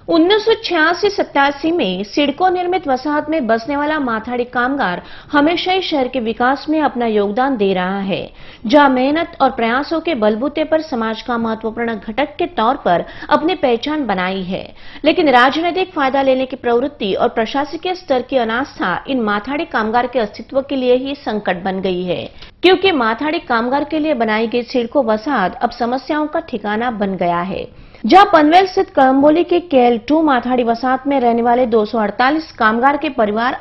1986-87 में सिडको निर्मित वसाहत में बसने वाला माथाड़ी कामगार हमेशा ही शहर के विकास में अपना योगदान दे रहा है, जहां मेहनत और प्रयासों के बलबूते पर समाज का महत्वपूर्ण घटक के तौर पर अपनी पहचान बनाई है। लेकिन राजनीतिक फायदा लेने की प्रवृत्ति और प्रशासकीय स्तर की अनास्था इन माथाड़ी कामगार के अस्तित्व के लिए ही संकट बन गई है, क्योंकि माथाड़ी कामगार के लिए बनाई गई सिडको वसाहत अब समस्याओं का ठिकाना बन गया है। जहां पनवेल स्थित कळंबोली के KL2 माथाड़ी वसाहत में रहने वाले 248 कामगार के परिवार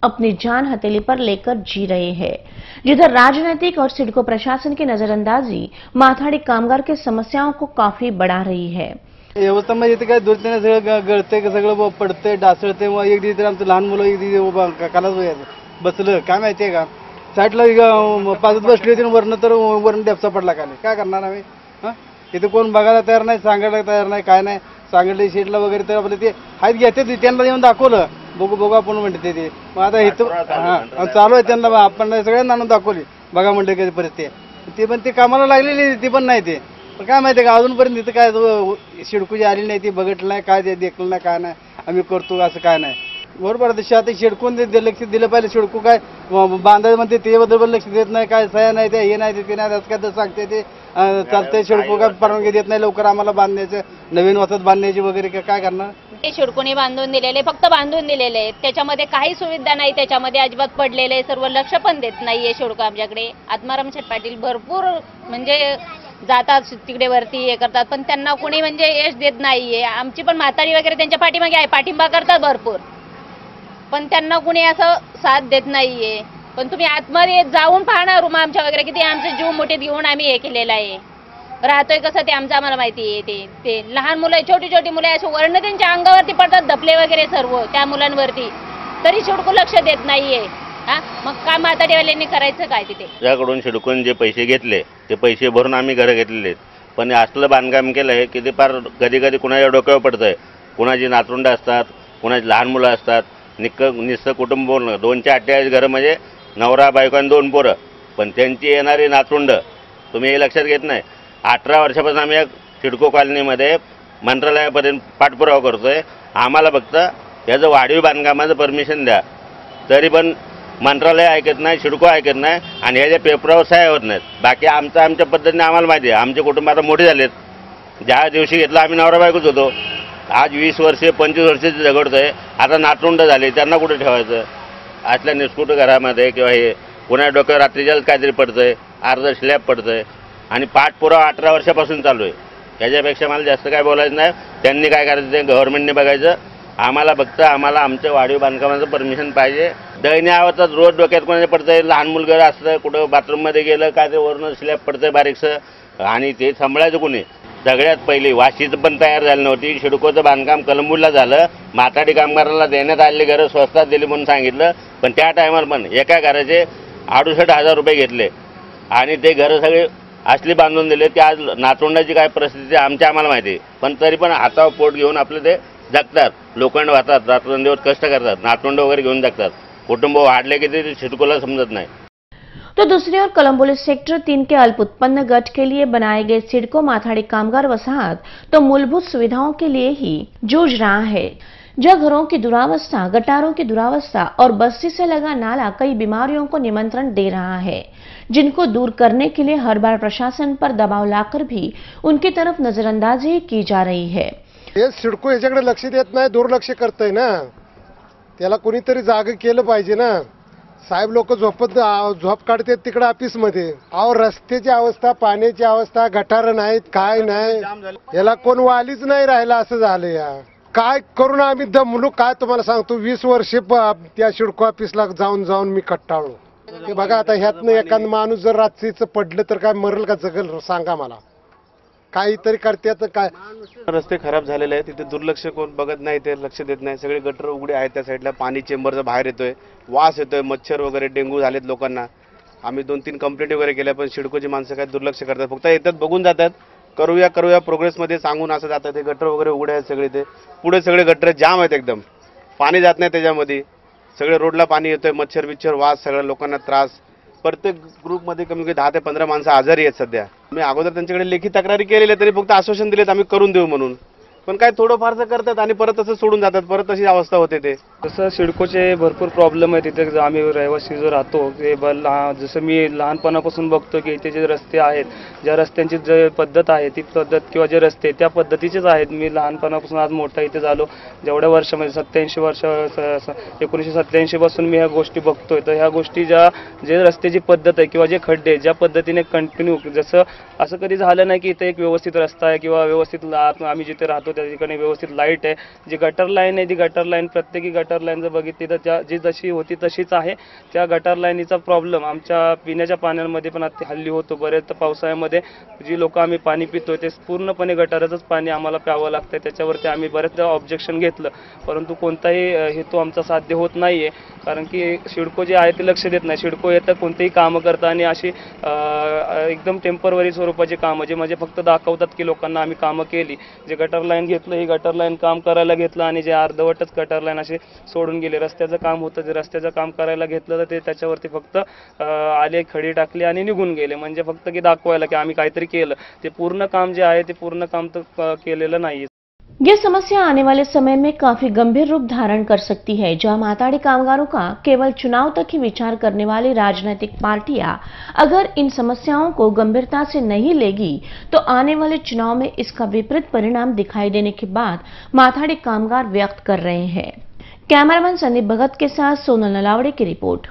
अपनी जान हथेली पर लेकर जी रहे हैं, जिधर राजनीतिक और सिडको प्रशासन की नजरअंदाजी माथाड़ी कामगार की समस्याओं को काफी बढ़ा रही है। व्यवस्था म्हणजे काय दुर्तीने सगळं गळते, सगळं पडते, डासळते, एक दिवशी लहान मुलं एक दिवशी कानात बसलं काय माहितीये का, साईडला पाजत बसली होती, वरण तर वरण डेपचा पडला का नाही, काय करणार आम्ही? इथे कोण बघायला तयार नाही, सांगायला तयार नाही, काय नाही, सांगितलं शेटला वगैरे तर आपलं ते हात घेते, त्यांना येऊन दाखवलं, बघू आपण म्हणते ते, मग आता इथं चालू आहे, त्यांना आपण सगळ्यांना आणून दाखवली, बघा म्हणते कधी परिस्थिती ते, पण ते कामाला लागलेली ती पण नाही, ते पण काय माहिती का अजूनपर्यंत इथं काय शिडकूची आली नाही, ती बघितलं नाही, काय ते देखलं नाही, काय नाही, आम्ही करतो असं काय नाही. बरोबर आहे, आता शिडकून लक्ष दिलं पाहिजे, शिडकू काय बांधायला म्हणते त्याबद्दल लक्ष देत नाही, काय सह्या नाही, ते हे नाही, ते नाही, असं काय तर सांगते ते चालते, शिडकू काय परवानगी देत नाही लवकर आम्हाला बांधण्याचं, नवीन वसाहत बांधण्याची वगैरे, काय करणार? ते शिडकोनी बांधून दिलेले, फक्त बांधून दिलेले, त्याच्यामध्ये काही सुविधा नाही, त्याच्यामध्ये अजिबात पडलेले, सर्व लक्ष पण देत नाहीये शिडको आमच्याकडे. आत्माराम शेठ पाटील भरपूर म्हणजे जातात तिकडे वरती हे करतात, पण त्यांना कोणी म्हणजे यश देत नाहीये. आमची पण म्हातारी वगैरे त्यांच्या पाठीमागे आहे, पाठिंबा करतात भरपूर, पण त्यांना कोणी असं साथ देत नाहीये. पण तुम्ही आतमध्ये जाऊन पाहणार रूम आमच्या वगैरे किती आमचे जीव मोठे घेऊन आम्ही हे केलेलं आहे, राहतोय कसं ते आमचं आम्हाला माहिती आहे. ते लहान मुलं, छोटी छोटी मुलं असे वर्ण त्यांच्या अंगावरती पडतात, धपले वगैरे सर्व त्या मुलांवरती, तरी शिडको लक्ष देत नाहीये. मग काय म्हातारीवाल्यांनी करायचं काय तिथे? त्याकडून शिडकून जे पैसे घेतले ते पैसे भरून आम्ही घर घेतलेले, पण असलं बांधकाम केलं आहे की ते फार कधी कधी कुणाच्या डोक्यावर पडतंय. कुणाची नातरुंड असतात, कुणाची लहान मुलं असतात, निस्स कुटुंब 248 घरं म्हणजे नवरा बायको आणि 2 पोरं, पण त्यांची येणारी नातरुंड तुम्ही हे लक्षात घेत नाही. 18 वर्षापासून आम्ही या सिडको कॉलनीमध्ये मंत्रालयापर्यंत पाठपुरावा करतोय. आम्हाला फक्त याचं वाढीव बांधकामाचं परमिशन द्या, तरी पण मंत्रालय ऐकत नाही, सिडको ऐकत नाही आणि ह्याच्या पेपरावर सह्या होत नाहीत. बाकी आमच्या पद्धतीने आम्हाला माहिती आहे, आमचे कुटुंब आता मोठे झालेत. ज्या दिवशी घेतलं आम्ही नवरा बायकोच होतो, आज 20 वर्षे 25 वर्षे झगडतोय. आता नातरुंड झाले, त्यांना कुठे ठेवायचं? असल्या निस्कुट घरामध्ये किंवा हे पुन्हा डोक्यावर रात्रीच्याच काहीतरी पडतंय, अर्ध स्लॅब पडतंय आणि पाठपुरावा 18 वर्षापासून चालू आहे. त्याच्यापेक्षा मला जास्त काय बोलायचं नाही. त्यांनी काय करायचं ते गव्हर्नमेंटने बघायचं. आम्हाला फक्त आमचं वाढीव बांधकामाचं परमिशन पाहिजे. दयनीय अवस्थेत रोज डोक्यात कोणाचे पडतंय, लहान मुलगा असतं, कुठं बाथरूममध्ये गेलं काय ते वरून स्लॅब पडतंय बारीकसं, आणि ते सांभाळायचं कोणी? सगळ्यात पहिली वाशीचं पण तयार झाली नव्हती. सिडकोचं बांधकाम कळंबोलीला झालं, माथाडी कामगाराला देण्यात आलेली घरं स्वस्तात दिली म्हणून सांगितलं, पण त्या टायमाला पण एका घराचे 68,000 रुपये घेतले आणि ते घरं सगळे असली बांधून दिले. ते आज नातरुंडाची काय परिस्थिती आम्हाला माहिती, पण तरी पण हातावर पोट घेऊन आपलं ते जगतात. लोखंड वाहतात, रात्रंदिवस कष्ट करतात, नातरुंड वगैरे घेऊन जगतात. कुटुंब वाढले की ते सिडकोला समजत नाही. तो दूसरी ओर कळंबोली सेक्टर 3 के अल्प उत्पन्न गट के लिए बनाए गए सिडको माथाड़ी कामगार वसाहत तो मूलभूत सुविधाओं के लिए ही जूझ रहा है, जहां घरों की दुरावस्था, गटारों की दुरावस्था और बस्ती से लगा नाला कई बीमारियों को निमंत्रण दे रहा है, जिनको दूर करने के लिए हर बार प्रशासन पर दबाव लाकर भी उनकी तरफ नजरअंदाजी की जा रही है. हे सिडको याच्याकडे लक्ष देत नाही, दुर्लक्ष करतंय ना. त्याला कोणीतरी जागा केलं पाहिजे ना. साहेब लोक झोप काढतात तिकडे ऑफिसमध्ये. अहो रस्त्याची अवस्था, पाण्याची अवस्था, गटार नाहीत, काय नाही, याला कोण वालीच नाही राहिला असं झालं. या काय करून आम्ही दमलो काय तुम्हाला सांगतो. 20 वर्षे त्या सिडको ऑफिसला जाऊन मी कट्टाळलो. ते बघा आता ह्यातनं एखादा माणूस जर रात्रीचं पडलं तर काय मरल का जगल सांगा मला. काहीतरी करतात काय. रस्ते खराब झालेले आहेत, तिथे दुर्लक्ष कोण बघत नाही, ते लक्ष देत नाही. सगळे गटर उघडे आहेत त्या साईडला, पाणी चेंबरचा बाहेर येतोय, वास येतोय, मच्छर वगैरे डेंग्यू झालेत लोकांना. आम्ही 2-3 कंप्लेंट वगैरे केल्या, पण सिडकोची माणसं काय दुर्लक्ष करतात. फक्त येतात, बघून जातात, करूया प्रोग्रेसमध्ये सांगून असं जातात. ते गटर वगैरे उघडे आहेत सगळे, ते पुढे सगळे गटर जाम आहेत एकदम, पाणी जात नाही त्याच्यामध्ये. सगळे रोडला पाणी येतोय, मच्छर बिच्छर वास, सगळ्या लोकांना त्रास. प्रत्येक ग्रुपमध्ये कमी कमी 10 ते 15 माणसं आजारी आहेत सध्या. मी अगोदर त्यांच्याकडे लेखी तक्रारी केलेल्या, तरी फक्त आश्वासन दिलेत आम्ही करून देऊ म्हणून, पण काय थोडं फारसं करतात आणि परत तसं सोडून जातात, परत तशी अवस्था होते ते. तसं सिडकोचे भरपूर प्रॉब्लेम आहे तिथे. आम्ही रहिवासी जो राहतो ते जसं मी लहानपणापासून बघतो की इथे जे रस्ते आहेत, ज्या रस्त्यांची जे पद्धत आहे ती पद्धत किंवा जे रस्ते त्या पद्धतीचेच आहेत. मी लहानपणापासून आज मोठा इथे झालो, जेवढ्या वर्षामध्ये 87 वर्ष 1987 पासून मी ह्या गोष्टी बघतोय. तर ह्या गोष्टी जे रस्त्याची पद्धत आहे किंवा जे खड्डे ज्या पद्धतीने कंटिन्यू, जसं असं कधी झालं नाही की इथे एक व्यवस्थित रस्ता आहे किंवा व्यवस्थित आम्ही जिथे राहतो त्या ठिकाणी व्यवस्थित लाईट आहे. जी गटर लाईन आहे ती गटर लाईन प्रत्येकी गटर लाईन जर बघितली तर जी जशी होती तशीच आहे. त्या गटर लाईनीचा प्रॉब्लेम आमच्या पिण्याच्या पाण्यामध्ये पण हल्ली होतो. बरेच पावसाळ्यामध्ये जी लोक आम्ही पाणी पितोय ते पूर्णपणे गटाराचंच पाणी आम्हाला प्यावं लागतं. त्याच्यावरती आम्ही बरेचदा ऑब्जेक्शन घेतलं, परंतु कोणताही हेतू आमचा साध्य होत नाहीये. कारण की सिडको जे आहे ते लक्ष देत नाही. सिडको येतं, कोणतेही कामं करतं आणि अशी एकदम टेम्पररी स्वरूपाची कामं जे म्हणजे फक्त दाखवतात की लोकांना आम्ही कामं केली. जे गटर लाईन घेतलं ही गटर लाईन काम करायला घेतलं आणि जे अर्धवटच गटर लाईन असे सोडून गेले. रस्त्याचं काम होतं, जे रस्त्याचं काम करायला घेतलं तर ते त्याच्यावरती फक्त आले, खडी टाकली आणि निघून गेले. म्हणजे फक्त की दाखवायला की आम्ही काहीतरी केलं. ते पूर्ण काम जे आहे ते पूर्ण काम तर केलेलं नाही. ये समस्या आने वाले समय में काफी गंभीर रूप धारण कर सकती है, जहां माथाड़ी कामगारों का केवल चुनाव तक ही विचार करने वाली राजनीतिक पार्टियां अगर इन समस्याओं को गंभीरता से नहीं लेगी तो आने वाले चुनाव में इसका विपरीत परिणाम दिखाई देने की बात माथाड़ी कामगार व्यक्त कर रहे हैं। कैमरामैन संदीप भगत के साथ सोनल नलावड़े की रिपोर्ट।